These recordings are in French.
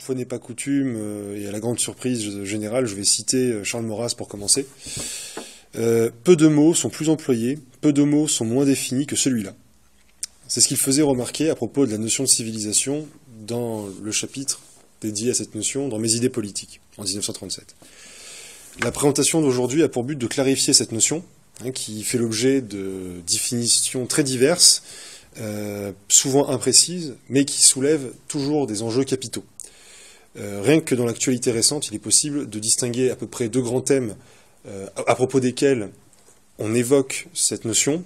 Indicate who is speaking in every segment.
Speaker 1: une fois n'est pas coutume, et à la grande surprise générale, je vais citer Charles Maurras pour commencer. Peu de mots sont plus employés, peu de mots sont moins définis que celui-là. C'est ce qu'il faisait remarquer à propos de la notion de civilisation dans le chapitre dédié à cette notion dans Mes idées politiques, en 1937. La présentation d'aujourd'hui a pour but de clarifier cette notion, qui fait l'objet de définitions très diverses, souvent imprécises, mais qui soulèvent toujours des enjeux capitaux. Rien que dans l'actualité récente, il est possible de distinguer à peu près deux grands thèmes à propos desquels on évoque cette notion.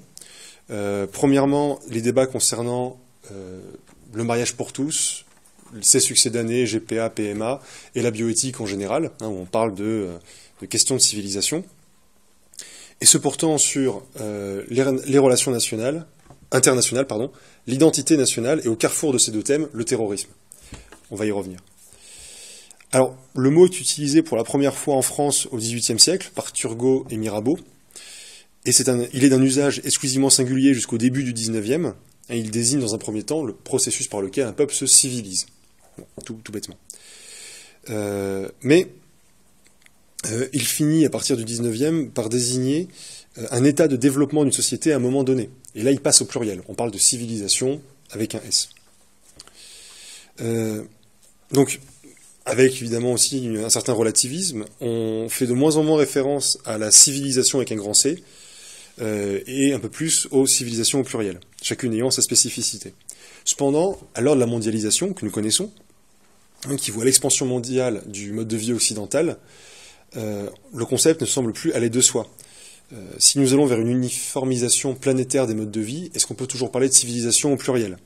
Speaker 1: Premièrement, les débats concernant le mariage pour tous, ses succédanés, GPA, PMA, et la bioéthique en général, où on parle de questions de civilisation, et se portant sur les relations internationales, l'identité nationale, et au carrefour de ces deux thèmes, le terrorisme. On va y revenir. Alors, le mot est utilisé pour la première fois en France au XVIIIe siècle par Turgot et Mirabeau, et il est d'un usage exclusivement singulier jusqu'au début du XIXe, et il désigne dans un premier temps le processus par lequel un peuple se civilise. Bon, tout bêtement. Mais il finit à partir du XIXe par désigner un état de développement d'une société à un moment donné. Et là, il passe au pluriel. On parle de civilisation avec un S. Donc, avec évidemment aussi un certain relativisme, on fait de moins en moins référence à la civilisation avec un grand C, et un peu plus aux civilisations au pluriel, chacune ayant sa spécificité. Cependant, à l'heure de la mondialisation que nous connaissons, qui voit l'expansion mondiale du mode de vie occidental, le concept ne semble plus aller de soi. Si nous allons vers une uniformisation planétaire des modes de vie, est-ce qu'on peut toujours parler de civilisation au pluriel ?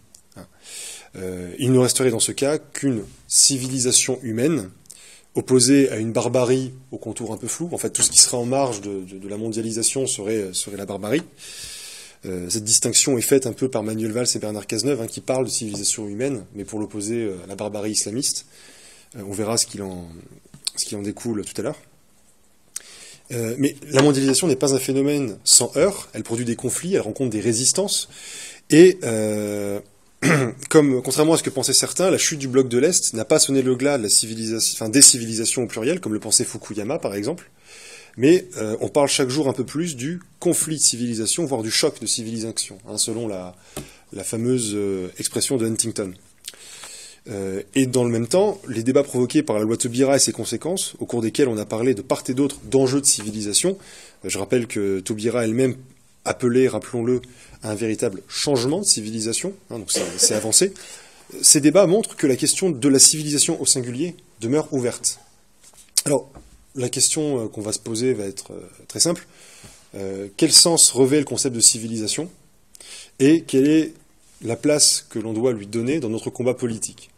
Speaker 1: Il ne resterait dans ce cas qu'une civilisation humaine, opposée à une barbarie au contour un peu flou. En fait, tout ce qui serait en marge de la mondialisation serait la barbarie. Cette distinction est faite un peu par Manuel Valls et Bernard Cazeneuve, qui parlent de civilisation humaine, mais pour l'opposer à la barbarie islamiste. On verra ce qu'il en découle tout à l'heure. Mais la mondialisation n'est pas un phénomène sans heurts, elle produit des conflits, elle rencontre des résistances, et contrairement à ce que pensaient certains, la chute du bloc de l'Est n'a pas sonné le glas de la civilisation, des civilisations au pluriel, comme le pensait Fukuyama par exemple, mais on parle chaque jour un peu plus du conflit de civilisation, voire du choc de civilisation, selon la fameuse expression de Huntington. Et dans le même temps, les débats provoqués par la loi Taubira et ses conséquences, au cours desquels on a parlé de part et d'autre d'enjeux de civilisation, je rappelle que Taubira elle-même appelait, rappelons-le, à un véritable changement de civilisation, donc c'est avancé, ces débats montrent que la question de la civilisation au singulier demeure ouverte. Alors, la question qu'on va se poser va être très simple. Quel sens revêt le concept de civilisation et quelle est la place que l'on doit lui donner dans notre combat politique?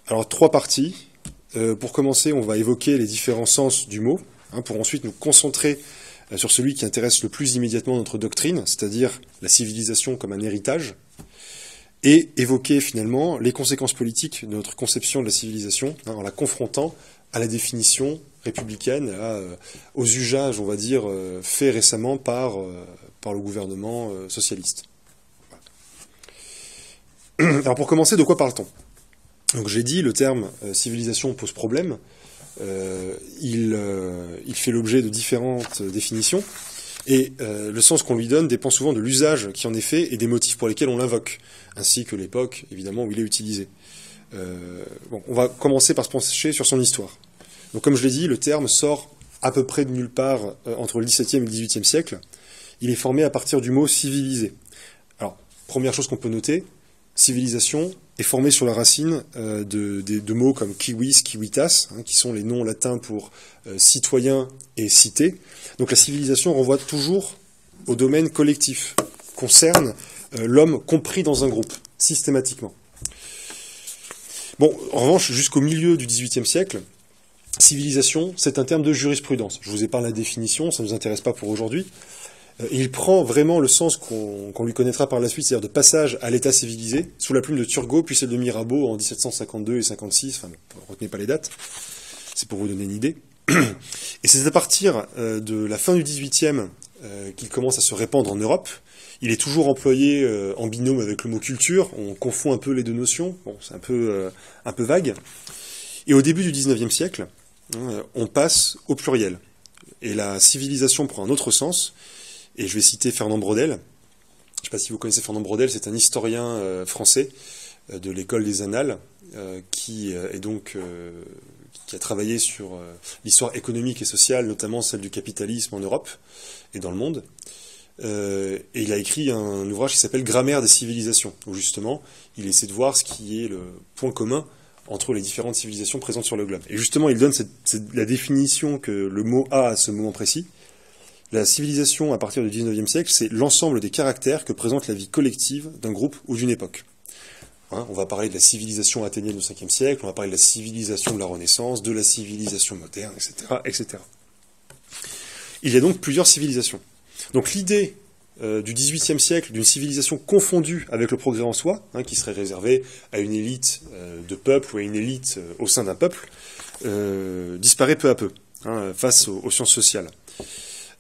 Speaker 1: Alors, trois parties. Pour commencer, on va évoquer les différents sens du mot, pour ensuite nous concentrer sur celui qui intéresse le plus immédiatement notre doctrine, c'est-à-dire la civilisation comme un héritage, et évoquer finalement les conséquences politiques de notre conception de la civilisation, en la confrontant à la définition républicaine, aux usages, on va dire, faits récemment par le gouvernement socialiste. Alors pour commencer, de quoi parle-t-on? Donc j'ai dit, le terme civilisation pose problème. Il fait l'objet de différentes définitions, et le sens qu'on lui donne dépend souvent de l'usage qui en est fait et des motifs pour lesquels on l'invoque, ainsi que l'époque, évidemment, où il est utilisé. On va commencer par se pencher sur son histoire. Donc comme je l'ai dit, le terme sort à peu près de nulle part entre le XVIIe et le XVIIIe siècle. Il est formé à partir du mot « civilisé ». Alors, première chose qu'on peut noter, civilisation est formée sur la racine de mots comme kiwis, kiwitas, qui sont les noms latins pour citoyen et cité. Donc la civilisation renvoie toujours au domaine collectif, concerne l'homme compris dans un groupe, systématiquement. Bon, en revanche, jusqu'au milieu du XVIIIe siècle, civilisation, c'est un terme de jurisprudence. Je vous épargne la définition, ça ne nous intéresse pas pour aujourd'hui. Il prend vraiment le sens qu'on lui connaîtra par la suite, c'est-à-dire de passage à l'état civilisé, sous la plume de Turgot, puis celle de Mirabeau en 1752 et 56, enfin, retenez pas les dates, c'est pour vous donner une idée. Et c'est à partir de la fin du XVIIIe qu'il commence à se répandre en Europe, Il est toujours employé en binôme avec le mot culture. On confond un peu les deux notions. Bon, c'est un peu vague. Et au début du 19e siècle, on passe au pluriel. Et la civilisation prend un autre sens. Et je vais citer Fernand Braudel. Je ne sais pas si vous connaissez Fernand Braudel, c'est un historien français de l'école des Annales, qui a travaillé sur l'histoire économique et sociale, notamment celle du capitalisme en Europe et dans le monde. Et il a écrit un ouvrage qui s'appelle Grammaire des civilisations, où justement, il essaie de voir ce qui est le point commun entre les différentes civilisations présentes sur le globe. Et justement, il donne la définition que le mot a à ce moment précis. La civilisation, à partir du 19e siècle, c'est l'ensemble des caractères que présente la vie collective d'un groupe ou d'une époque. On va parler de la civilisation athénienne au 5e siècle, on va parler de la civilisation de la Renaissance, de la civilisation moderne, etc., etc. Il y a donc plusieurs civilisations. Donc l'idée du XVIIIe siècle d'une civilisation confondue avec le progrès en soi, qui serait réservée à une élite de peuple ou à une élite au sein d'un peuple, disparaît peu à peu face aux sciences sociales.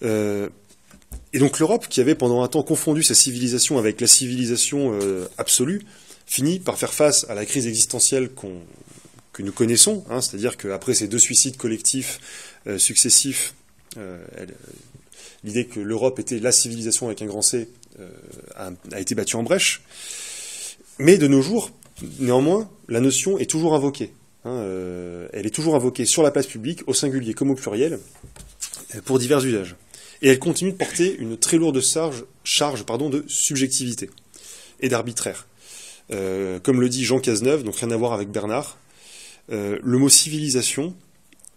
Speaker 1: Et donc l'Europe, qui avait pendant un temps confondu sa civilisation avec la civilisation absolue, finit par faire face à la crise existentielle que nous connaissons, c'est-à-dire qu'après ces 2 suicides collectifs successifs, l'idée que l'Europe était la civilisation avec un grand C a été battue en brèche. Mais de nos jours, néanmoins, la notion est toujours invoquée. Elle est toujours invoquée sur la place publique, au singulier comme au pluriel, pour divers usages. Et elle continue de porter une très lourde charge de subjectivité et d'arbitraire. Comme le dit Jean Cazeneuve, donc rien à voir avec Bernard, le mot civilisation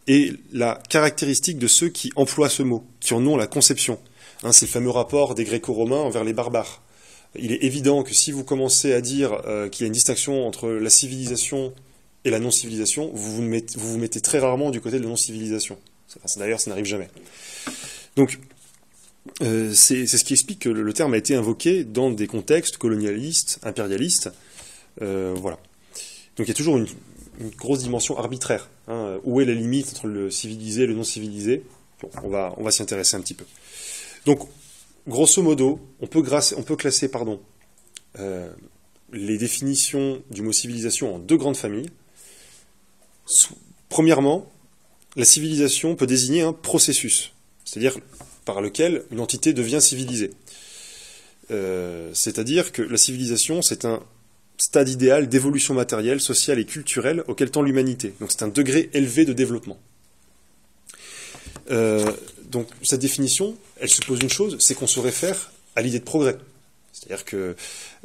Speaker 1: est la caractéristique de ceux qui emploient ce mot, qui en ont la conception. C'est le fameux rapport des Gréco-Romains envers les barbares. Il est évident que si vous commencez à dire qu'il y a une distinction entre la civilisation et la non-civilisation, vous vous mettez très rarement du côté de la non-civilisation. D'ailleurs, ça n'arrive jamais. Donc, c'est ce qui explique que le terme a été invoqué dans des contextes colonialistes, impérialistes. Voilà. Donc il y a toujours une grosse dimension arbitraire. Où est la limite entre le civilisé et le non-civilisé? Bon, on va s'y intéresser un petit peu. Donc, grosso modo, on peut classer les définitions du mot civilisation en 2 grandes familles. Premièrement, la civilisation peut désigner un processus, c'est-à-dire par lequel une entité devient civilisée. C'est-à-dire que la civilisation, c'est un stade idéal d'évolution matérielle, sociale et culturelle auquel tend l'humanité. Donc c'est un degré élevé de développement. Donc cette définition, elle suppose une chose, c'est qu'on se réfère à l'idée de progrès. C'est-à-dire que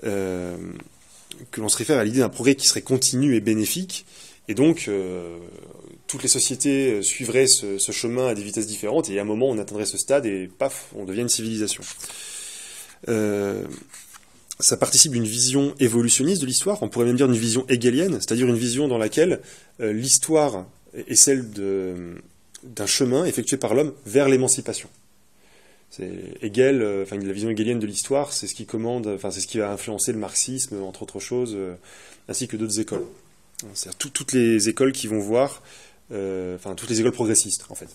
Speaker 1: l'on se réfère à l'idée d'un progrès qui serait continu et bénéfique, et donc toutes les sociétés suivraient ce chemin à des vitesses différentes, et à un moment on atteindrait ce stade, et paf, on devient une civilisation. Ça participe d'une vision évolutionniste de l'histoire, on pourrait même dire d'une vision hegelienne, c'est-à-dire une vision dans laquelle l'histoire est celle d'un chemin effectué par l'homme vers l'émancipation. Hegel, la vision hegelienne de l'histoire, c'est ce qui c'est ce qui va influencer le marxisme, entre autres choses, ainsi que d'autres écoles. C'est-à-dire toutes les écoles qui vont voir, toutes les écoles progressistes, en fait.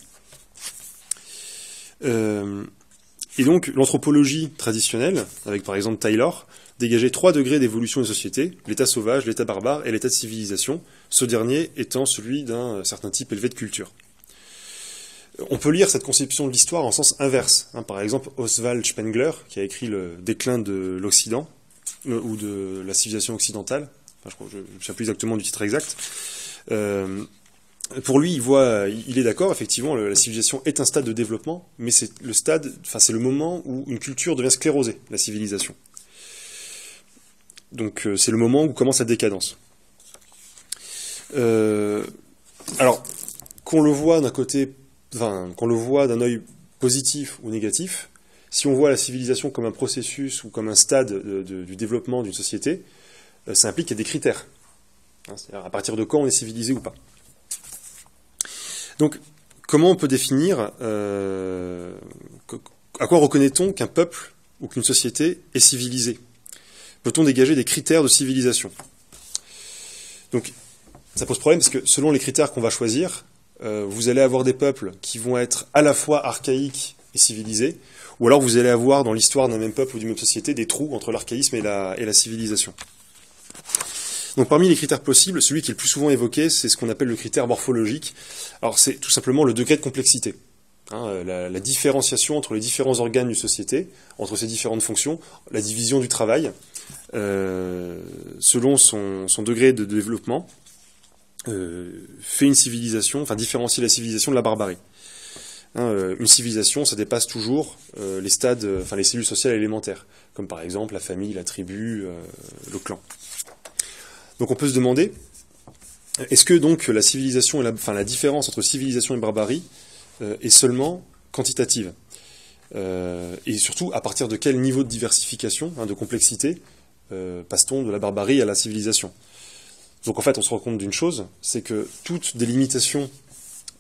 Speaker 1: Et donc, l'anthropologie traditionnelle, avec par exemple Taylor, dégageait 3 degrés d'évolution des sociétés, l'état sauvage, l'état barbare et l'état de civilisation, ce dernier étant celui d'un certain type élevé de culture. On peut lire cette conception de l'histoire en sens inverse. Par exemple, Oswald Spengler, qui a écrit Le déclin de l'Occident, ou de la civilisation occidentale, je ne sais plus exactement du titre exact. Pour lui, il est d'accord, effectivement, la civilisation est un stade de développement, mais c'est le moment où une culture devient sclérosée, la civilisation. Donc c'est le moment où commence la décadence. Alors, qu'on le voit d'un œil positif ou négatif, si on voit la civilisation comme un processus ou comme un stade du développement d'une société, ça implique qu'il y a des critères. C'est-à-dire à partir de quand on est civilisé ou pas. Donc, comment on peut définir, à quoi reconnaît-on qu'un peuple ou qu'une société est civilisée? Peut-on dégager des critères de civilisation? Donc, ça pose problème parce que selon les critères qu'on va choisir, vous allez avoir des peuples qui vont être à la fois archaïques et civilisé, ou alors vous allez avoir dans l'histoire d'un même peuple ou d'une même société des trous entre l'archaïsme et la civilisation. Donc parmi les critères possibles, celui qui est le plus souvent évoqué, c'est ce qu'on appelle le critère morphologique. Alors c'est tout simplement le degré de complexité. La différenciation entre les différents organes d'une société, entre ces différentes fonctions, la division du travail, selon son degré de développement, fait une civilisation, enfin différencie la civilisation de la barbarie. Une civilisation, ça dépasse toujours les stades, les cellules sociales élémentaires, comme par exemple la famille, la tribu, le clan. Donc on peut se demander, est-ce que donc la civilisation, la différence entre civilisation et barbarie est seulement quantitative, et surtout à partir de quel niveau de diversification, de complexité, passe-t-on de la barbarie à la civilisation? Donc en fait on se rend compte d'une chose, c'est que toute délimitation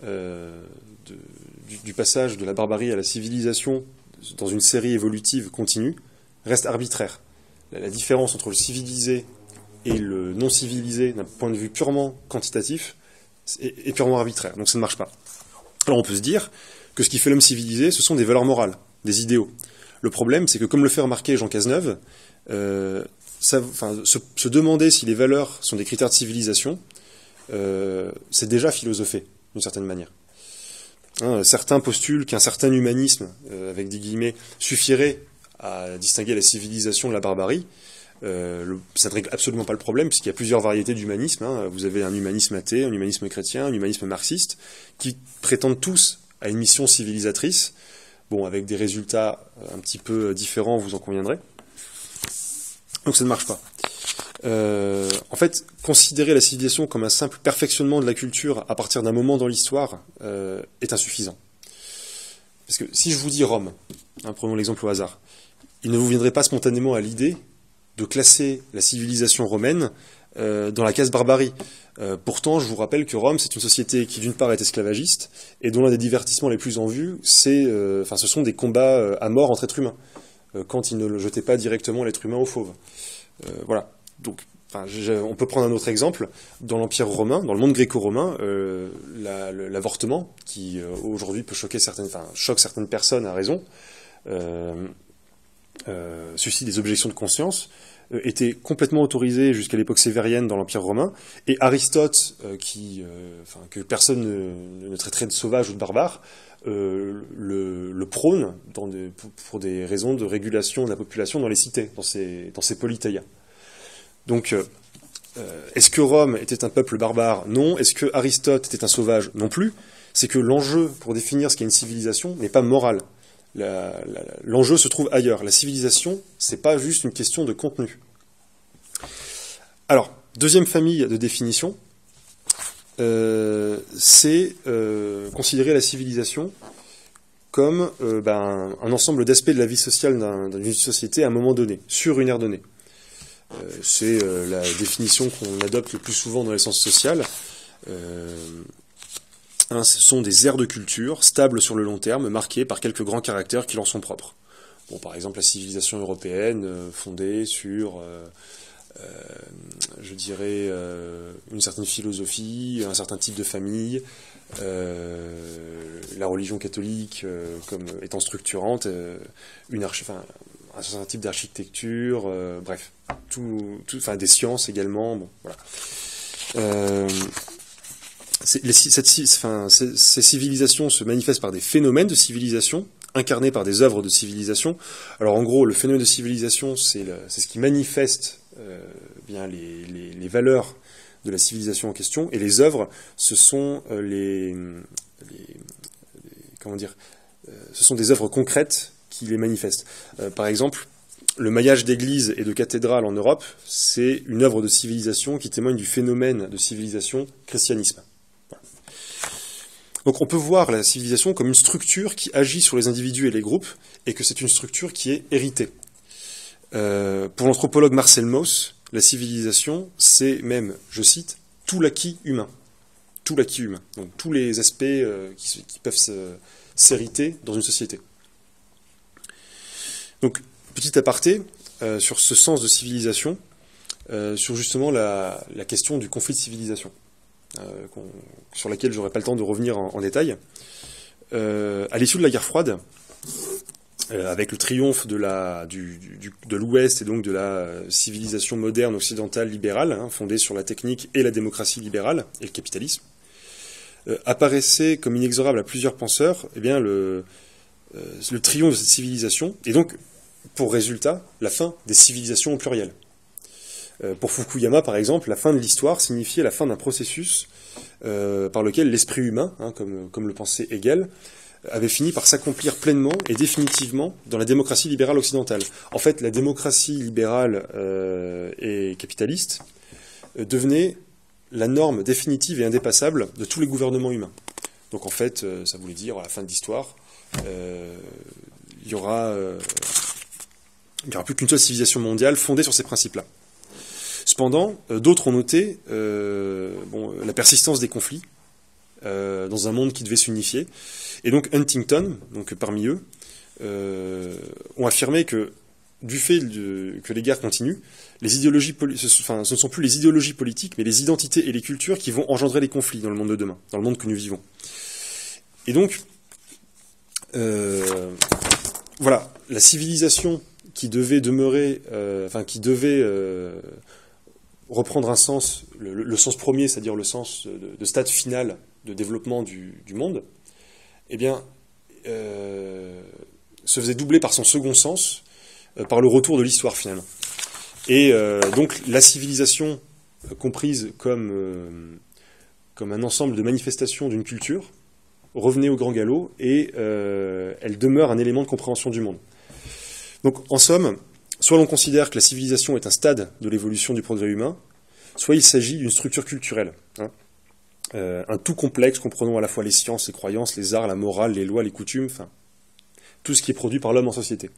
Speaker 1: du passage de la barbarie à la civilisation dans une série évolutive continue reste arbitraire. La différence entre le civilisé et le non civilisé d'un point de vue purement quantitatif est purement arbitraire, donc ça ne marche pas. Alors on peut se dire que ce qui fait l'homme civilisé, ce sont des valeurs morales, des idéaux. Le problème, c'est que comme le fait remarquer Jean Cazeneuve, se demander si les valeurs sont des critères de civilisation, c'est déjà philosopher, d'une certaine manière. Certains postulent qu'un certain humanisme, avec des guillemets, suffirait à distinguer la civilisation de la barbarie. Ça ne règle absolument pas le problème, puisqu'il y a plusieurs variétés d'humanisme. Vous avez un humanisme athée, un humanisme chrétien, un humanisme marxiste, qui prétendent tous à une mission civilisatrice, bon, avec des résultats un petit peu différents, vous en conviendrez. Donc ça ne marche pas. En fait, considérer la civilisation comme un simple perfectionnement de la culture à partir d'un moment dans l'histoire est insuffisant. Parce que si je vous dis Rome, prenons l'exemple au hasard, il ne vous viendrait pas spontanément à l'idée de classer la civilisation romaine dans la case barbarie. Pourtant, je vous rappelle que Rome, c'est une société qui, d'une part, est esclavagiste, et dont l'un des divertissements les plus en vue, ce sont des combats à mort entre êtres humains, quand ils ne le jetaient pas directement l'être humain aux fauves. Voilà. Donc, on peut prendre un autre exemple. Dans l'Empire romain, dans le monde gréco-romain, l'avortement, qui aujourd'hui peut choque certaines personnes à raison, suscite des objections de conscience, était complètement autorisé jusqu'à l'époque sévérienne dans l'Empire romain, et Aristote, que personne ne traiterait de sauvage ou de barbare, le prône pour des raisons de régulation de la population dans les cités, dans ces politeias. Donc, est-ce que Rome était un peuple barbare? Non. Est-ce que Aristote était un sauvage? Non plus. C'est que l'enjeu pour définir ce qu'est une civilisation n'est pas moral. L'enjeu se trouve ailleurs. La civilisation, c'est pas juste une question de contenu. Alors, deuxième famille de définition, c'est considérer la civilisation comme un ensemble d'aspects de la vie sociale d'une société à un moment donné, sur une ère donnée. C'est la définition qu'on adopte le plus souvent dans les sciences sociales. Ce sont des aires de culture stables sur le long terme, marquées par quelques grands caractères qui leur sont propres. Bon, par exemple, la civilisation européenne, fondée sur, une certaine philosophie, un certain type de famille, la religion catholique comme étant structurante, un certain type d'architecture, bref, des sciences également, bon, voilà. Ces civilisations se manifestent par des phénomènes de civilisation, incarnés par des œuvres de civilisation. Alors en gros, le phénomène de civilisation, c'est ce qui manifeste les valeurs de la civilisation en question, et les œuvres, ce sont ce sont des œuvres concrètes qui les manifestent. Par exemple, le maillage d'églises et de cathédrales en Europe, c'est une œuvre de civilisation qui témoigne du phénomène de civilisation christianisme. Voilà. Donc on peut voir la civilisation comme une structure qui agit sur les individus et les groupes, et que c'est une structure qui est héritée. Pour l'anthropologue Marcel Mauss, la civilisation, c'est même, je cite, tout l'acquis humain. Tout l'acquis humain. Donc tous les aspects qui peuvent s'hériter dans une société. Donc, petit aparté sur ce sens de civilisation, sur justement la question du conflit de civilisation, sur laquelle j'aurai pas le temps de revenir en détail. À l'issue de la guerre froide, avec le triomphe de l'Ouest et donc de la civilisation moderne occidentale libérale, hein, fondée sur la technique et la démocratie libérale et le capitalisme, apparaissait comme inexorable à plusieurs penseurs, eh bien le triomphe de cette civilisation, et donc, pour résultat, la fin des civilisations au pluriel. Pour Fukuyama, par exemple, la fin de l'histoire signifiait la fin d'un processus par lequel l'esprit humain, hein, comme le pensait Hegel, avait fini par s'accomplir pleinement et définitivement dans la démocratie libérale occidentale. En fait, la démocratie libérale et capitaliste devenait la norme définitive et indépassable de tous les gouvernements humains. Donc en fait, ça voulait dire, à la fin de l'histoire, il y aura plus qu'une seule civilisation mondiale fondée sur ces principes-là. Cependant, d'autres ont noté la persistance des conflits dans un monde qui devait s'unifier. Et donc Huntington, donc parmi eux, ont affirmé que du fait que les guerres continuent, ce ne sont plus les idéologies politiques, mais les identités et les cultures qui vont engendrer les conflits dans le monde de demain, dans le monde que nous vivons. Et donc, voilà, la civilisation qui devait demeurer, reprendre un sens, le sens premier, c'est-à-dire le sens de stade final de développement du monde, eh bien, se faisait doubler par son second sens, par le retour de l'histoire finalement. Et donc la civilisation comprise comme un ensemble de manifestations d'une culture revenait au grand galop et elle demeure un élément de compréhension du monde. Donc en somme, soit l'on considère que la civilisation est un stade de l'évolution du progrès humain, soit il s'agit d'une structure culturelle, hein, un tout complexe comprenant à la fois les sciences, les croyances, les arts, la morale, les lois, les coutumes, enfin tout ce qui est produit par l'homme en société.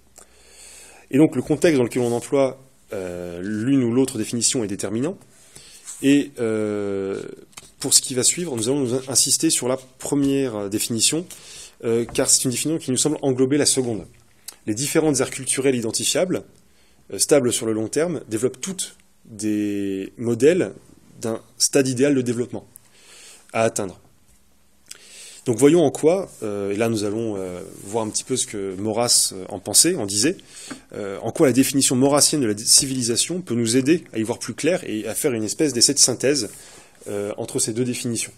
Speaker 1: Et donc le contexte dans lequel on emploie l'une ou l'autre définition est déterminant. Et pour ce qui va suivre, nous allons nous insister sur la première définition, car c'est une définition qui nous semble englober la seconde. Les différentes aires culturelles identifiables, stables sur le long terme, développent toutes des modèles d'un stade idéal de développement à atteindre. Donc voyons en quoi, et là nous allons voir un petit peu ce que Maurras en disait, en quoi la définition maurassienne de la civilisation peut nous aider à y voir plus clair et à faire une espèce d'essai de synthèse entre ces deux définitions.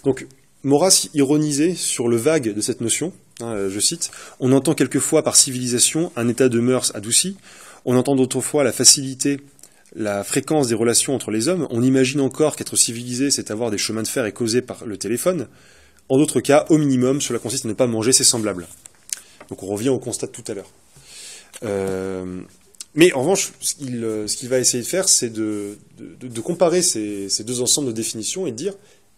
Speaker 1: Donc Maurras ironisait sur le vague de cette notion, hein, je cite, « On entend quelquefois par civilisation un état de mœurs adouci, on entend d'autres fois la facilité, la fréquence des relations entre les hommes, on imagine encore qu'être civilisé, c'est avoir des chemins de fer et causer par le téléphone. En d'autres cas, au minimum, cela consiste à ne pas manger ses semblables. » Donc on revient au constat de tout à l'heure. Mais en revanche, ce qu'il va essayer de faire, c'est de comparer ces deux ensembles de définitions et de dire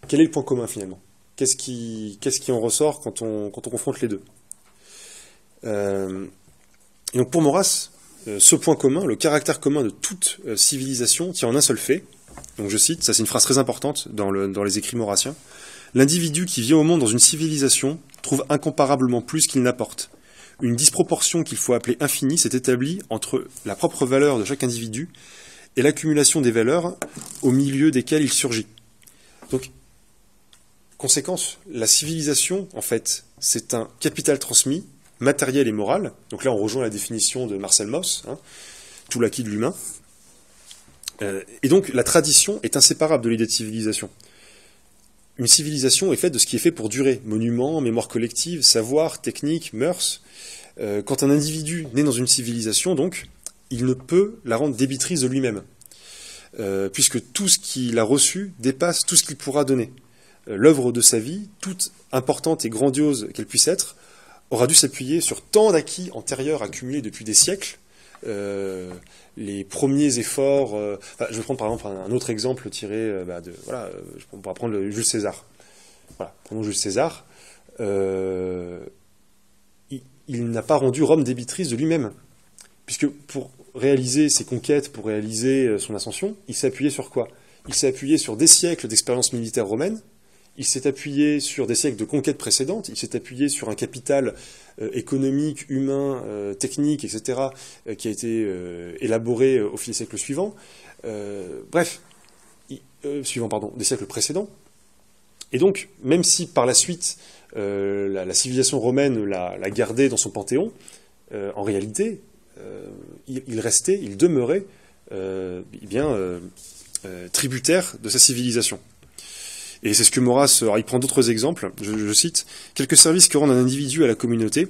Speaker 1: quel est le point commun finalement. Qu'est-ce qui en ressort quand on confronte les deux. Et donc pour Maurras, ce point commun, le caractère commun de toute civilisation tient en un seul fait. Donc je cite, ça c'est une phrase très importante dans les écrits maurassiens. L'individu qui vient au monde dans une civilisation trouve incomparablement plus qu'il n'apporte. Une disproportion qu'il faut appeler infinie s'est établie entre la propre valeur de chaque individu et l'accumulation des valeurs au milieu desquelles il surgit. Donc, conséquence, la civilisation, en fait, c'est un capital transmis, matériel et moral. Donc là, on rejoint la définition de Marcel Mauss, hein, tout l'acquis de l'humain. Et donc, la tradition est inséparable de l'idée de civilisation. Une civilisation est faite de ce qui est fait pour durer. Monuments, mémoire collective, savoir, technique, mœurs. Quand un individu naît dans une civilisation, donc, il ne peut la rendre débitrice de lui-même. Puisque tout ce qu'il a reçu dépasse tout ce qu'il pourra donner. L'œuvre de sa vie, toute importante et grandiose qu'elle puisse être, aura dû s'appuyer sur tant d'acquis antérieurs accumulés depuis des siècles. Les premiers efforts... je vais prendre par exemple un autre exemple tiré on pourra prendre Jules César. Voilà, prenons Jules César. Il n'a pas rendu Rome débitrice de lui-même. Puisque pour réaliser ses conquêtes, pour réaliser son ascension, il s'est appuyé sur quoi? Il s'est appuyé sur des siècles d'expérience militaire romaine, il s'est appuyé sur des siècles de conquêtes précédentes, il s'est appuyé sur un capital économique, humain, technique, etc., qui a été élaboré au fil des siècles suivants. Des siècles précédents. Et donc, même si par la suite, la civilisation romaine l'a gardé dans son panthéon, en réalité, il demeurait tributaire de sa civilisation. Et c'est ce que Maurras, alors il prend d'autres exemples, je cite, « Quelques services que rend un individu à la communauté,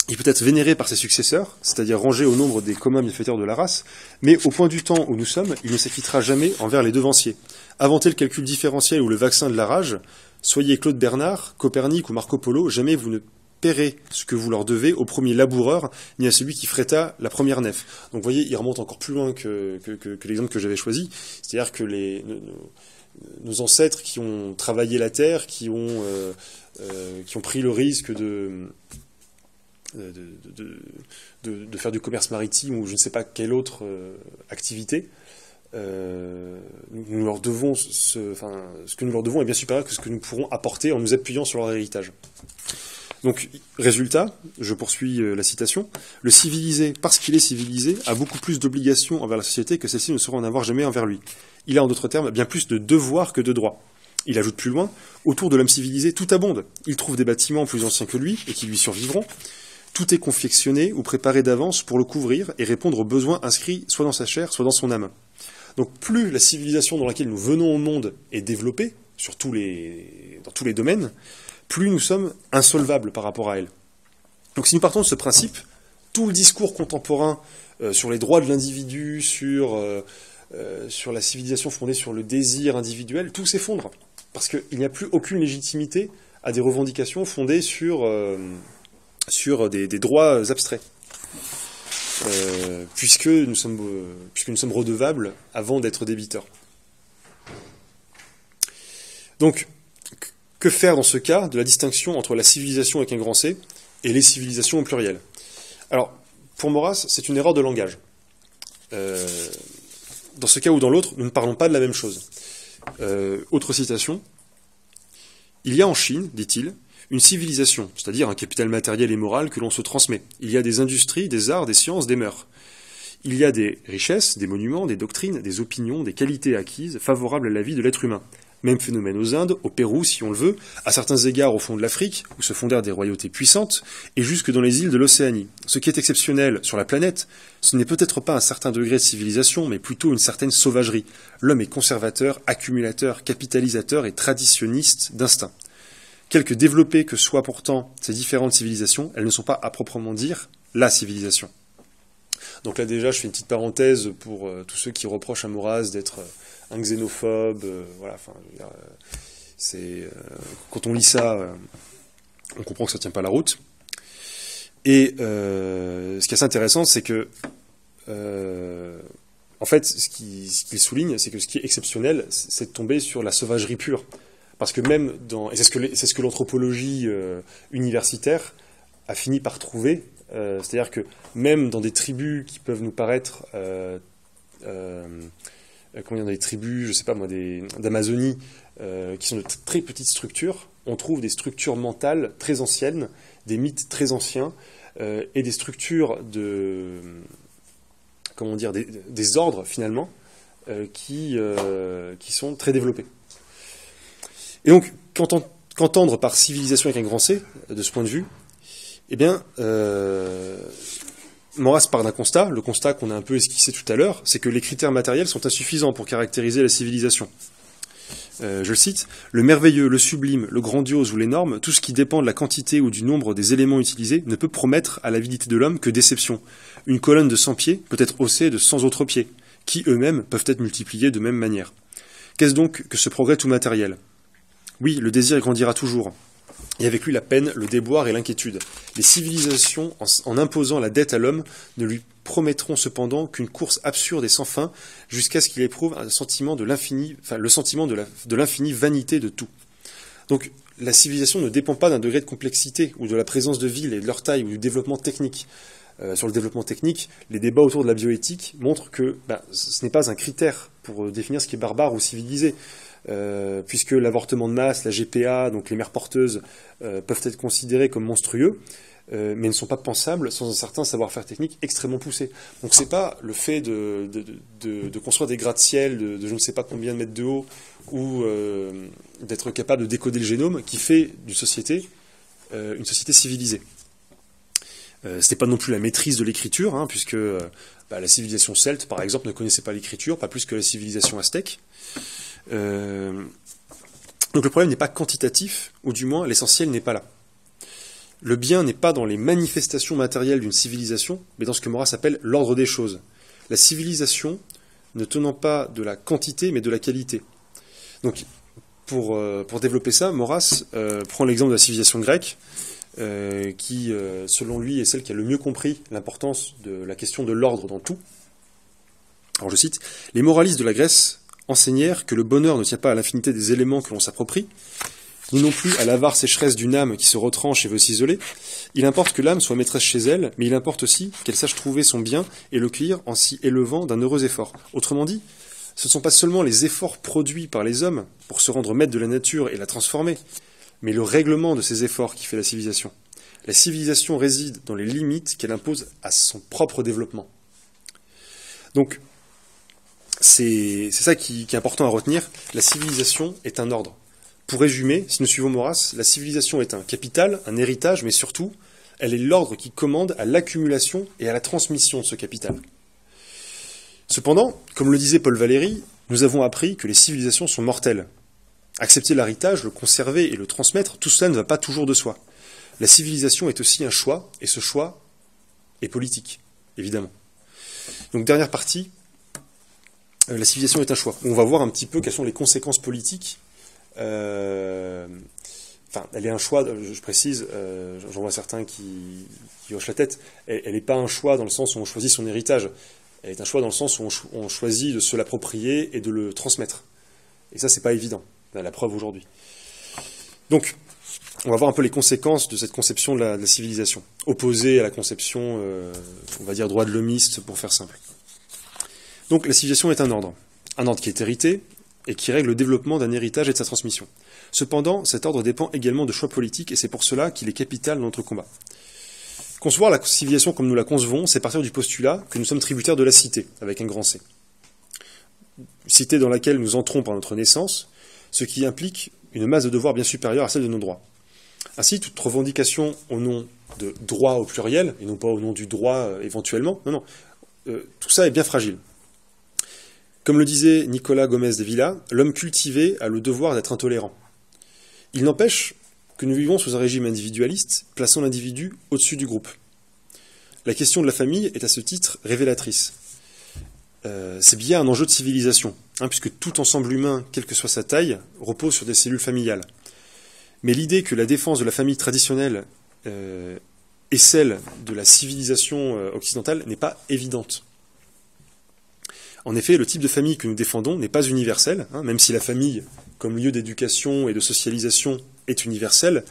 Speaker 1: il peut être vénéré par ses successeurs, c'est-à-dire rangé au nombre des communs bienfaiteurs de la race, mais au point du temps où nous sommes, il ne s'acquittera jamais envers les devanciers. Inventez le calcul différentiel ou le vaccin de la rage, soyez Claude Bernard, Copernic ou Marco Polo, jamais vous ne paierez ce que vous leur devez au premier laboureur, ni à celui qui fréta la première nef. » Donc vous voyez, il remonte encore plus loin que l'exemple que j'avais choisi, c'est-à-dire que nos ancêtres qui ont travaillé la terre, qui ont pris le risque de faire du commerce maritime ou je ne sais pas quelle autre activité, nous leur devons ce que nous leur devons est bien supérieur que ce que nous pourrons apporter en nous appuyant sur leur héritage. Donc, résultat, je poursuis la citation, le civilisé, parce qu'il est civilisé, a beaucoup plus d'obligations envers la société que celle-ci ne saurait en avoir jamais envers lui. Il a en d'autres termes bien plus de devoirs que de droits. Il ajoute plus loin, autour de l'homme civilisé, tout abonde. Il trouve des bâtiments plus anciens que lui et qui lui survivront. Tout est confectionné ou préparé d'avance pour le couvrir et répondre aux besoins inscrits soit dans sa chair, soit dans son âme. Donc plus la civilisation dans laquelle nous venons au monde est développée, dans tous les domaines, plus nous sommes insolvables par rapport à elle. Donc si nous partons de ce principe, tout le discours contemporain sur les droits de l'individu, sur la civilisation fondée sur le désir individuel, tout s'effondre. Parce qu'il n'y a plus aucune légitimité à des revendications fondées sur des droits abstraits. Puisque nous sommes redevables avant d'être débiteurs. Donc, que faire dans ce cas de la distinction entre la civilisation avec un grand C et les civilisations au pluriel? Alors, pour Maurras, c'est une erreur de langage. Dans ce cas ou dans l'autre, nous ne parlons pas de la même chose. Autre citation. Il y a en Chine, dit-il, une civilisation, c'est-à-dire un capital matériel et moral que l'on se transmet. Il y a des industries, des arts, des sciences, des mœurs. Il y a des richesses, des monuments, des doctrines, des opinions, des qualités acquises favorables à la vie de l'être humain. Même phénomène aux Indes, au Pérou, si on le veut, à certains égards au fond de l'Afrique, où se fondèrent des royautés puissantes, et jusque dans les îles de l'Océanie. Ce qui est exceptionnel sur la planète, ce n'est peut-être pas un certain degré de civilisation, mais plutôt une certaine sauvagerie. L'homme est conservateur, accumulateur, capitalisateur et traditionniste d'instinct. Quelque développées que soient pourtant ces différentes civilisations, elles ne sont pas à proprement dire la civilisation. Donc là déjà, je fais une petite parenthèse pour tous ceux qui reprochent à Maurras d'être un xénophobe. Voilà, enfin, quand on lit ça, on comprend que ça ne tient pas la route. Et ce qui est assez intéressant, c'est que, en fait, ce qu'il souligne, c'est que ce qui est exceptionnel, c'est de tomber sur la sauvagerie pure. Parce que même et c'est ce que l'anthropologie universitaire a fini par trouver, c'est-à-dire que même dans des tribus qui peuvent nous paraître, dans des tribus, je sais pas moi, d'Amazonie, qui sont de très petites structures, on trouve des structures mentales très anciennes, des mythes très anciens, et des structures des ordres finalement, qui sont très développés. Et donc, qu'entendre par civilisation avec un grand C, de ce point de vue, eh bien, Maurras part d'un constat, le constat qu'on a un peu esquissé tout à l'heure, c'est que les critères matériels sont insuffisants pour caractériser la civilisation. Je le cite, « Le merveilleux, le sublime, le grandiose ou l'énorme, tout ce qui dépend de la quantité ou du nombre des éléments utilisés, ne peut promettre à l'avidité de l'homme que déception. Une colonne de 100 pieds peut être haussée de 100 autres pieds, qui eux-mêmes peuvent être multipliés de même manière. Qu'est-ce donc que ce progrès tout matériel ? Oui, le désir grandira toujours, et avec lui la peine, le déboire et l'inquiétude. Les civilisations, en imposant la dette à l'homme, ne lui promettront cependant qu'une course absurde et sans fin, jusqu'à ce qu'il éprouve le sentiment de l'infinie vanité de tout. Donc, la civilisation ne dépend pas d'un degré de complexité, ou de la présence de villes et de leur taille, ou du développement technique. Sur le développement technique, les débats autour de la bioéthique montrent que ce n'est pas un critère pour définir ce qui est barbare ou civilisé. Puisque l'avortement de masse, la GPA, donc les mères porteuses, peuvent être considérées comme monstrueux, mais ne sont pas pensables sans un certain savoir-faire technique extrêmement poussé. Donc c'est pas le fait de construire des gratte-ciel de je ne sais pas combien de mètres de haut, ou d'être capable de décoder le génome qui fait d'une société une société civilisée. C'était pas non plus la maîtrise de l'écriture, hein, puisque la civilisation celte, par exemple, ne connaissait pas l'écriture, pas plus que la civilisation aztèque. Donc le problème n'est pas quantitatif, ou du moins l'essentiel n'est pas là. Le bien n'est pas dans les manifestations matérielles d'une civilisation, mais dans ce que Maurras appelle l'ordre des choses. La civilisation ne tenant pas de la quantité, mais de la qualité. Donc, pour développer ça, Maurras prend l'exemple de la civilisation grecque, qui, selon lui, est celle qui a le mieux compris l'importance de la question de l'ordre dans tout. Alors je cite, « Les moralistes de la Grèce enseignèrent que le bonheur ne tient pas à l'infinité des éléments que l'on s'approprie, ni non plus à l'avare sécheresse d'une âme qui se retranche et veut s'isoler. Il importe que l'âme soit maîtresse chez elle, mais il importe aussi qu'elle sache trouver son bien et le cueillir en s'y élevant d'un heureux effort. Autrement dit, ce ne sont pas seulement les efforts produits par les hommes pour se rendre maîtres de la nature et la transformer, mais le règlement de ces efforts qui fait la civilisation. La civilisation réside dans les limites qu'elle impose à son propre développement. » Donc, c'est ça qui est important à retenir. La civilisation est un ordre. Pour résumer, si nous suivons Maurras, la civilisation est un capital, un héritage, mais surtout, elle est l'ordre qui commande à l'accumulation et à la transmission de ce capital. Cependant, comme le disait Paul Valéry, nous avons appris que les civilisations sont mortelles. Accepter l'héritage, le conserver et le transmettre, tout cela ne va pas toujours de soi. La civilisation est aussi un choix, et ce choix est politique, évidemment. Donc, dernière partie, la civilisation est un choix. On va voir un petit peu quelles sont les conséquences politiques. Elle est un choix, je précise, j'en vois certains qui hochent la tête, elle n'est pas un choix dans le sens où on choisit son héritage, elle est un choix dans le sens où on choisit de se l'approprier et de le transmettre. Et ça, c'est pas évident, la preuve aujourd'hui. Donc, on va voir un peu les conséquences de cette conception de la civilisation, opposée à la conception, on va dire, droit de l'homiste, pour faire simple. Donc, la civilisation est un ordre qui est hérité, et qui règle le développement d'un héritage et de sa transmission. Cependant, cet ordre dépend également de choix politiques, et c'est pour cela qu'il est capital dans notre combat. Concevoir la civilisation comme nous la concevons, c'est partir du postulat que nous sommes tributaires de la cité, avec un grand C. Cité dans laquelle nous entrons par notre naissance, ce qui implique une masse de devoirs bien supérieure à celle de nos droits. Ainsi, toute revendication au nom de droit au pluriel, et non pas au nom du droit éventuellement, tout ça est bien fragile. Comme le disait Nicolas Gomez de Villa, l'homme cultivé a le devoir d'être intolérant. Il n'empêche que nous vivons sous un régime individualiste, plaçant l'individu au-dessus du groupe. La question de la famille est à ce titre révélatrice. C'est bien un enjeu de civilisation, puisque tout ensemble humain, quelle que soit sa taille, repose sur des cellules familiales. Mais l'idée que la défense de la famille traditionnelle est celle de la civilisation occidentale n'est pas évidente. En effet, le type de famille que nous défendons n'est pas universel, même si la famille, comme lieu d'éducation et de socialisation, est universelle.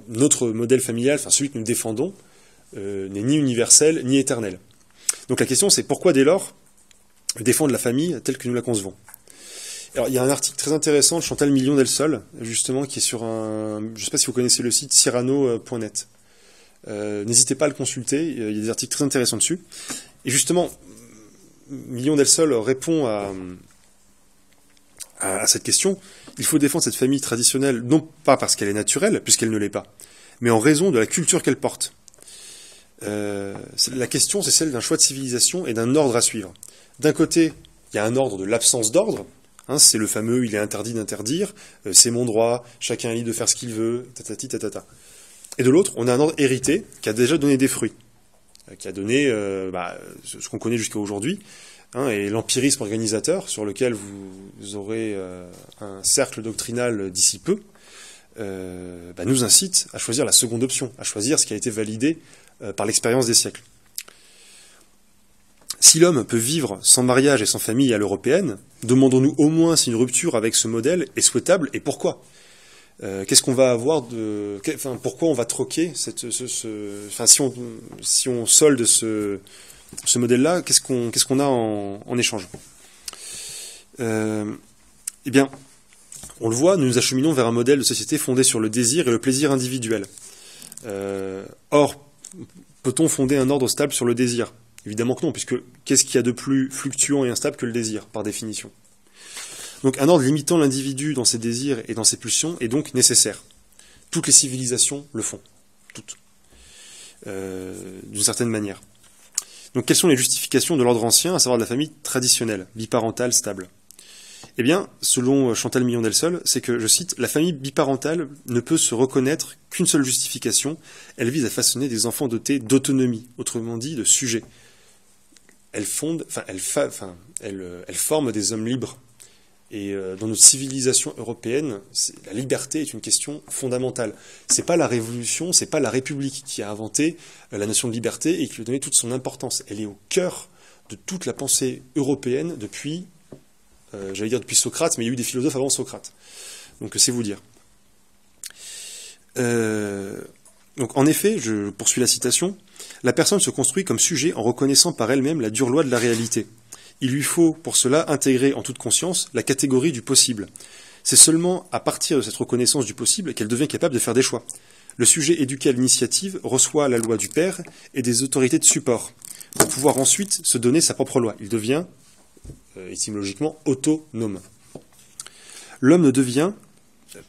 Speaker 1: Notre modèle familial, celui que nous défendons, n'est ni universel ni éternel. Donc la question, c'est pourquoi dès lors défendre la famille telle que nous la concevons. Alors, il y a un article très intéressant de Chantal Million-Delsol, justement, qui est sur je ne sais pas si vous connaissez le site cyrano.net. N'hésitez pas à le consulter, il y a des articles très intéressants dessus. Et justement, Million-Delsol répond à cette question. Il faut défendre cette famille traditionnelle, non pas parce qu'elle est naturelle, puisqu'elle ne l'est pas, mais en raison de la culture qu'elle porte. La question, c'est celle d'un choix de civilisation et d'un ordre à suivre. D'un côté, il y a un ordre de l'absence d'ordre, c'est le fameux « il est interdit d'interdire »,« c'est mon droit, chacun est libre de faire ce qu'il veut », tatati tatata. Et de l'autre, on a un ordre hérité qui a déjà donné des fruits, qui a donné ce qu'on connaît jusqu'à aujourd'hui, et l'empirisme organisateur, sur lequel vous aurez un cercle doctrinal d'ici peu, nous incite à choisir la seconde option, à choisir ce qui a été validé par l'expérience des siècles. Si l'homme peut vivre sans mariage et sans famille à l'européenne, demandons-nous au moins si une rupture avec ce modèle est souhaitable et pourquoi ? Qu'est-ce qu'on va avoir pourquoi on va troquer si on solde ce modèle-là, qu'est-ce qu'on a en échange ? Eh bien, on le voit, nous nous acheminons vers un modèle de société fondé sur le désir et le plaisir individuel. Or, peut-on fonder un ordre stable sur le désir ? Évidemment que non, puisque qu'est-ce qu'il y a de plus fluctuant et instable que le désir, par définition ? Donc un ordre limitant l'individu dans ses désirs et dans ses pulsions est donc nécessaire. Toutes les civilisations le font, toutes, d'une certaine manière. Donc quelles sont les justifications de l'ordre ancien, à savoir de la famille traditionnelle, biparentale, stable? Eh bien, selon Chantal Millon-Delsol, c'est que, je cite, « La famille biparentale ne peut se reconnaître qu'une seule justification, elle vise à façonner des enfants dotés d'autonomie, autrement dit de sujet. Elle forme des hommes libres. Et dans notre civilisation européenne, la liberté est une question fondamentale. C'est pas la Révolution, c'est pas la République qui a inventé la notion de liberté et qui lui a donné toute son importance. Elle est au cœur de toute la pensée européenne depuis depuis Socrate, mais il y a eu des philosophes avant Socrate. Donc c'est vous dire. Donc en effet, je poursuis la citation, la personne se construit comme sujet en reconnaissant par elle-même la dure loi de la réalité. Il lui faut, pour cela, intégrer en toute conscience la catégorie du possible. C'est seulement à partir de cette reconnaissance du possible qu'elle devient capable de faire des choix. Le sujet éduqué à l'initiative reçoit la loi du père et des autorités de support, pour pouvoir ensuite se donner sa propre loi. Il devient, étymologiquement, autonome. L'homme ne devient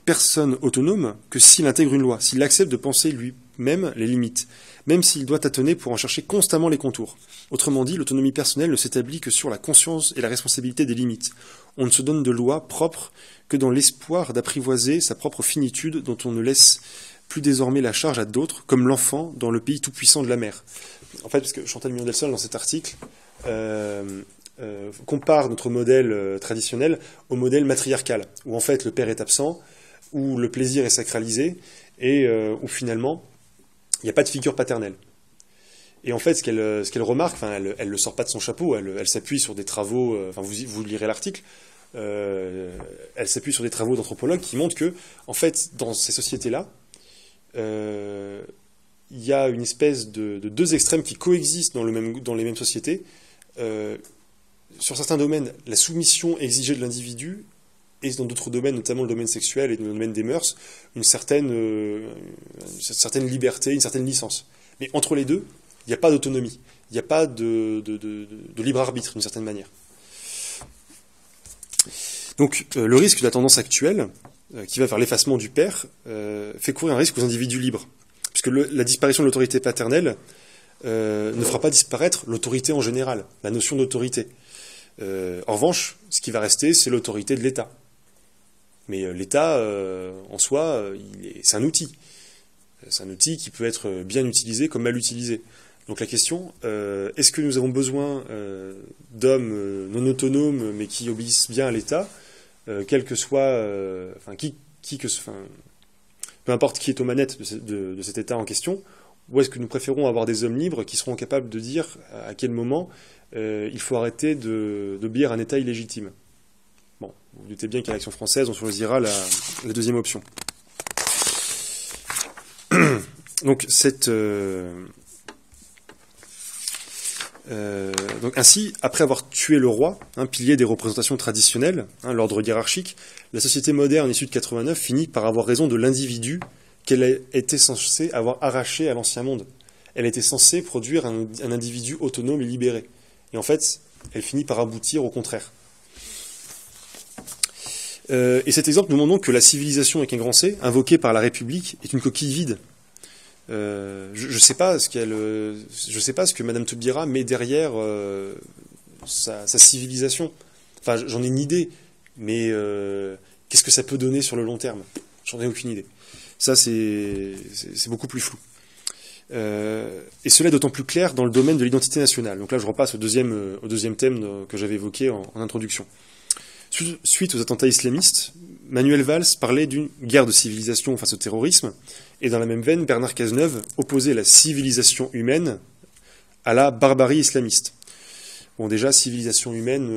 Speaker 1: personne autonome que s'il intègre une loi, s'il accepte de penser lui-même les limites, même s'il doit tâtonner pour en chercher constamment les contours. Autrement dit, l'autonomie personnelle ne s'établit que sur la conscience et la responsabilité des limites. On ne se donne de loi propre que dans l'espoir d'apprivoiser sa propre finitude dont on ne laisse plus désormais la charge à d'autres, comme l'enfant dans le pays tout-puissant de la mer. En fait, parce que Chantal Millon-Delsol, dans cet article, compare notre modèle traditionnel au modèle matriarcal, où en fait le père est absent, où le plaisir est sacralisé, et où finalement, il n'y a pas de figure paternelle. Et en fait, ce qu'elle remarque, elle ne le sort pas de son chapeau, elle s'appuie sur des travaux, vous lirez l'article, elle s'appuie sur des travaux d'anthropologues qui montrent que, en fait, dans ces sociétés-là, il y a une espèce de deux extrêmes qui coexistent dans les mêmes sociétés. Sur certains domaines, la soumission exigée de l'individu, et dans d'autres domaines, notamment le domaine sexuel et le domaine des mœurs, une certaine liberté, une certaine licence. Mais entre les deux, il n'y a pas d'autonomie, il n'y a pas de libre arbitre, d'une certaine manière. Donc le risque de la tendance actuelle, qui va vers l'effacement du père, fait courir un risque aux individus libres. Puisque la disparition de l'autorité paternelle ne fera pas disparaître l'autorité en général, la notion d'autorité. En revanche, ce qui va rester, c'est l'autorité de l'État. Mais l'État, en soi, c'est un outil. C'est un outil qui peut être bien utilisé comme mal utilisé. Donc la question, est-ce que nous avons besoin d'hommes non autonomes, mais qui obéissent bien à l'État, quel que soit, peu importe qui est aux manettes de cet État en question, ou est-ce que nous préférons avoir des hommes libres qui seront capables de dire à quel moment il faut arrêter d'obéir à un État illégitime? Bon, vous vous doutez bien qu'à l'Action française, on choisira la deuxième option. Donc, donc ainsi, après avoir tué le roi, pilier des représentations traditionnelles, l'ordre hiérarchique, la société moderne issue de 89 finit par avoir raison de l'individu qu'elle était censée avoir arraché à l'ancien monde. Elle était censée produire un individu autonome et libéré. Et en fait, elle finit par aboutir au contraire. Et cet exemple nous montre donc que la civilisation avec un grand C, invoquée par la République, est une coquille vide. Je sais pas ce que Madame Taubira met derrière sa civilisation. Enfin, j'en ai une idée, mais qu'est-ce que ça peut donner sur le long terme? J'en ai aucune idée. Ça, c'est beaucoup plus flou. Et cela est d'autant plus clair dans le domaine de l'identité nationale. Donc là, je repasse au deuxième thème que j'avais évoqué en introduction. Suite aux attentats islamistes, Manuel Valls parlait d'une guerre de civilisation face au terrorisme, et dans la même veine, Bernard Cazeneuve opposait la civilisation humaine à la barbarie islamiste. Bon, déjà, civilisation humaine,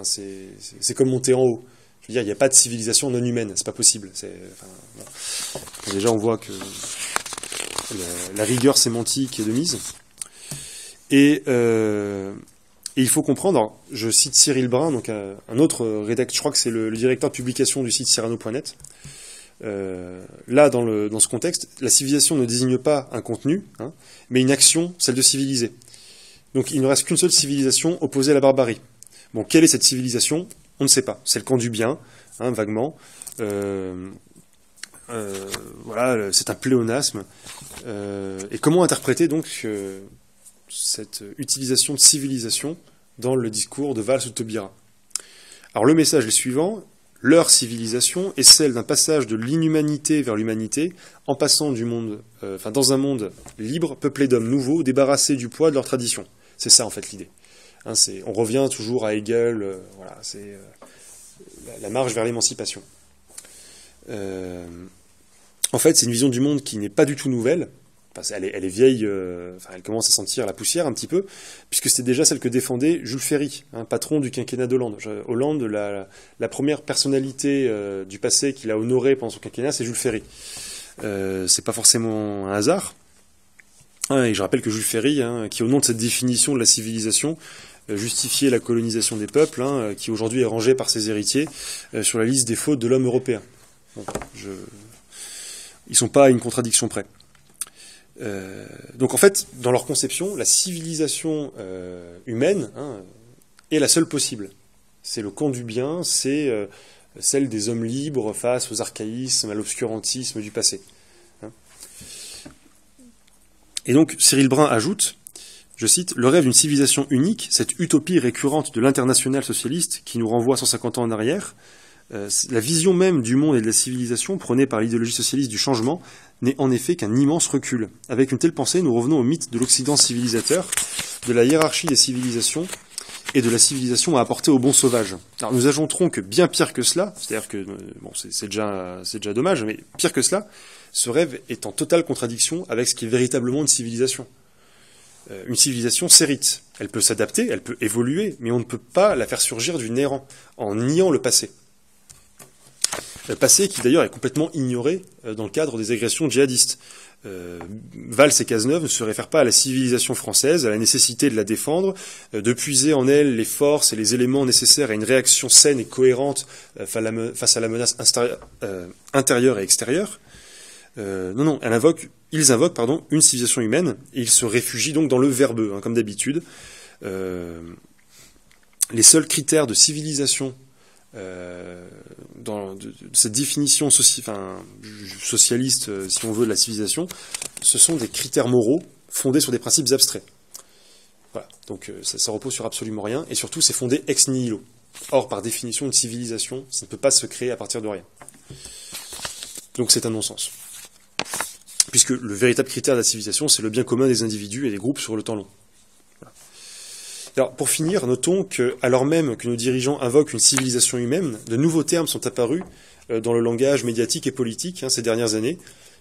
Speaker 1: c'est comme monter en haut. Je veux dire, il n'y a pas de civilisation non humaine, c'est pas possible. Bon, déjà, on voit que la rigueur sémantique est de mise. Et il faut comprendre, alors, je cite Cyril Brun, donc un autre rédacteur, je crois que c'est le directeur de publication du site Cyrano.net. Là, dans ce contexte, la civilisation ne désigne pas un contenu, mais une action, celle de civiliser. Donc il ne reste qu'une seule civilisation opposée à la barbarie. Bon, quelle est cette civilisation? On ne sait pas. C'est le camp du bien, hein, vaguement. Voilà, c'est un pléonasme. Et comment interpréter donc cette utilisation de civilisation dans le discours de Valls ou de Taubira? Alors le message est le suivant: leur civilisation est celle d'un passage de l'inhumanité vers l'humanité, en passant du monde, dans un monde libre, peuplé d'hommes nouveaux, débarrassés du poids de leur tradition. C'est ça en fait l'idée. Hein, on revient toujours à Hegel, voilà, c'est la marche vers l'émancipation. En fait, c'est une vision du monde qui n'est pas du tout nouvelle. Enfin, elle est vieille, elle commence à sentir la poussière un petit peu, puisque c'était déjà celle que défendait Jules Ferry, patron du quinquennat d'Hollande. Hollande, la première personnalité du passé qu'il a honorée pendant son quinquennat, c'est Jules Ferry. C'est pas forcément un hasard. Et je rappelle que Jules Ferry, qui au nom de cette définition de la civilisation, justifiait la colonisation des peuples, qui aujourd'hui est rangée par ses héritiers sur la liste des fautes de l'homme européen. Bon, ils sont pas à une contradiction près. Donc en fait, dans leur conception, la civilisation humaine est la seule possible. C'est le camp du bien, c'est celle des hommes libres face aux archaïsmes, à l'obscurantisme du passé. Et donc Cyril Brun ajoute, je cite, « Le rêve d'une civilisation unique, cette utopie récurrente de l'international socialiste qui nous renvoie 150 ans en arrière, la vision même du monde et de la civilisation prônée par l'idéologie socialiste du changement n'est en effet qu'un immense recul. Avec une telle pensée, nous revenons au mythe de l'Occident civilisateur, de la hiérarchie des civilisations et de la civilisation à apporter au bon sauvage. » Alors nous ajouterons que bien pire que cela, c'est-à-dire que, bon, c'est déjà dommage, mais pire que cela, ce rêve est en totale contradiction avec ce qui est véritablement une civilisation. Une civilisation s'hérite. Elle peut s'adapter, elle peut évoluer, mais on ne peut pas la faire surgir du néant, en niant le passé. Le passé qui d'ailleurs est complètement ignoré dans le cadre des agressions djihadistes. Valls et Cazeneuve ne se réfèrent pas à la civilisation française, à la nécessité de la défendre, de puiser en elle les forces et les éléments nécessaires à une réaction saine et cohérente face à la menace intérieure et extérieure. Non, ils invoquent une civilisation humaine, et ils se réfugient donc dans le verbeux, comme d'habitude. Les seuls critères de civilisation de cette définition socialiste, si on veut, de la civilisation, ce sont des critères moraux fondés sur des principes abstraits. Voilà. Donc ça repose sur absolument rien, et surtout c'est fondé ex nihilo. Or, par définition, une civilisation, ça ne peut pas se créer à partir de rien. Donc c'est un non-sens. Puisque le véritable critère de la civilisation, c'est le bien commun des individus et des groupes sur le temps long. Voilà. Alors, pour finir, notons que, alors même que nos dirigeants invoquent une civilisation humaine, de nouveaux termes sont apparus dans le langage médiatique et politique ces dernières années,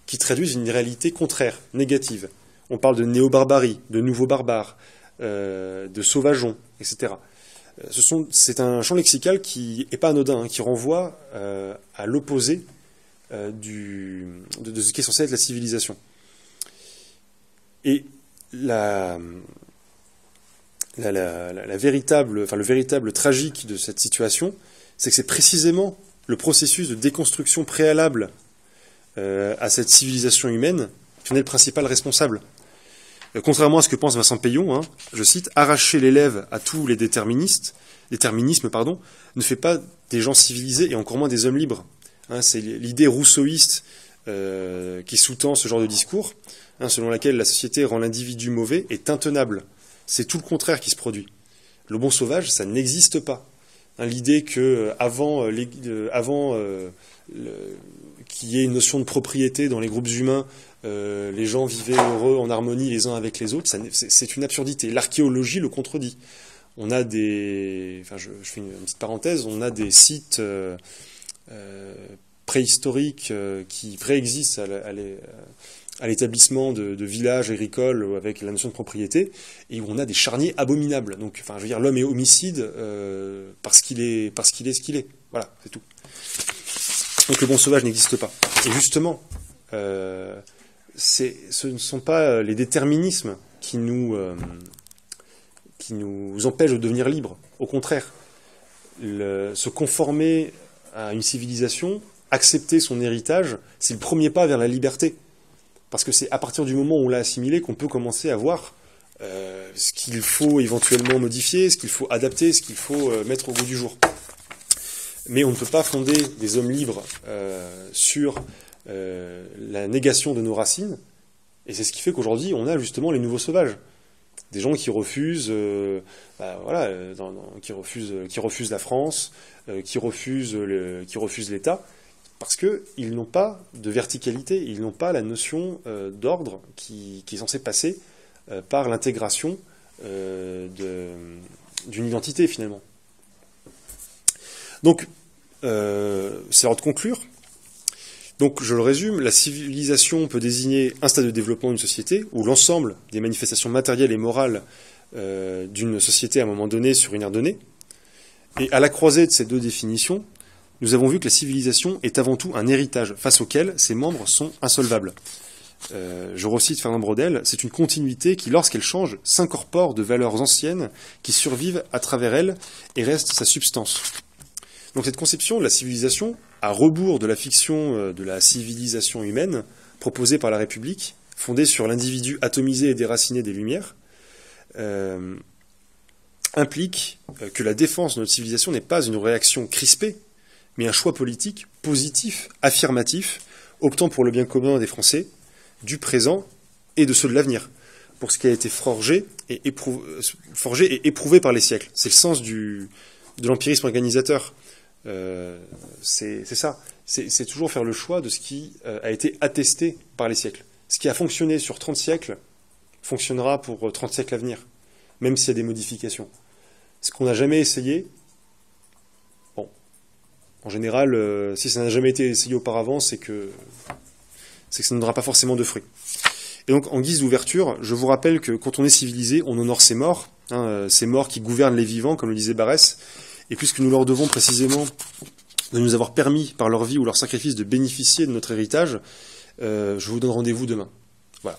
Speaker 1: qui traduisent une réalité contraire, négative. On parle de néo-barbarie, de nouveaux barbares, de sauvageons, etc. C'est un champ lexical qui n'est pas anodin, qui renvoie à l'opposé de ce qui est censé être la civilisation. Et le véritable tragique de cette situation, c'est que c'est précisément le processus de déconstruction préalable à cette civilisation humaine qui en est le principal responsable. Contrairement à ce que pense Vincent Peillon, je cite, « Arracher l'élève à tous les déterminismes, ne fait pas des gens civilisés et encore moins des hommes libres. » C'est l'idée rousseauiste qui sous-tend ce genre de discours, selon laquelle la société rend l'individu mauvais, est intenable. C'est tout le contraire qui se produit. Le bon sauvage, ça n'existe pas. L'idée que avant qu'il y ait une notion de propriété dans les groupes humains, les gens vivaient heureux en harmonie les uns avec les autres, c'est une absurdité. L'archéologie le contredit. On a je fais une petite parenthèse, on a des sites préhistoriques qui préexistent à l'établissement de villages agricoles avec la notion de propriété, et où on a des charniers abominables. Donc, l'homme est homicide parce qu'il est ce qu'il est. Voilà, c'est tout. Donc le bon sauvage n'existe pas. Et justement, ce ne sont pas les déterminismes qui nous empêchent de devenir libres. Au contraire, se conformer à une civilisation, accepter son héritage, c'est le premier pas vers la liberté. Parce que c'est à partir du moment où on l'a assimilé qu'on peut commencer à voir ce qu'il faut éventuellement modifier, ce qu'il faut adapter, ce qu'il faut mettre au goût du jour. Mais on ne peut pas fonder des hommes libres sur la négation de nos racines. Et c'est ce qui fait qu'aujourd'hui, on a justement les nouveaux sauvages. Des gens qui refusent, qui refusent la France, qui refusent l'État, parce qu'ils n'ont pas de verticalité, ils n'ont pas la notion d'ordre qui est censée passer par l'intégration d'une identité, finalement. Donc, c'est l'heure de conclure. Donc, je le résume, la civilisation peut désigner un stade de développement d'une société, ou l'ensemble des manifestations matérielles et morales d'une société à un moment donné sur une ère donnée. Et à la croisée de ces deux définitions, nous avons vu que la civilisation est avant tout un héritage face auquel ses membres sont insolvables. Je recite Fernand Braudel, c'est une continuité qui, lorsqu'elle change, s'incorpore de valeurs anciennes qui survivent à travers elle et restent sa substance. Donc cette conception de la civilisation, à rebours de la fiction de la civilisation humaine proposée par la République, fondée sur l'individu atomisé et déraciné des Lumières, implique que la défense de notre civilisation n'est pas une réaction crispée, mais un choix politique positif, affirmatif, optant pour le bien commun des Français, du présent et de ceux de l'avenir, pour ce qui a été forgé et éprouvé par les siècles. C'est le sens de l'empirisme organisateur. C'est ça. C'est toujours faire le choix de ce qui a été attesté par les siècles. Ce qui a fonctionné sur 30 siècles fonctionnera pour 30 siècles à venir, même s'il y a des modifications. Ce qu'on n'a jamais essayé, bon, en général, si ça n'a jamais été essayé auparavant, c'est que ça ne donnera pas forcément de fruits. Et donc, en guise d'ouverture, je vous rappelle que quand on est civilisé, on honore ses morts, ces morts qui gouvernent les vivants, comme le disait Barès, et puisque nous leur devons précisément de nous avoir permis, par leur vie ou leur sacrifice, de bénéficier de notre héritage, je vous donne rendez-vous demain. Voilà.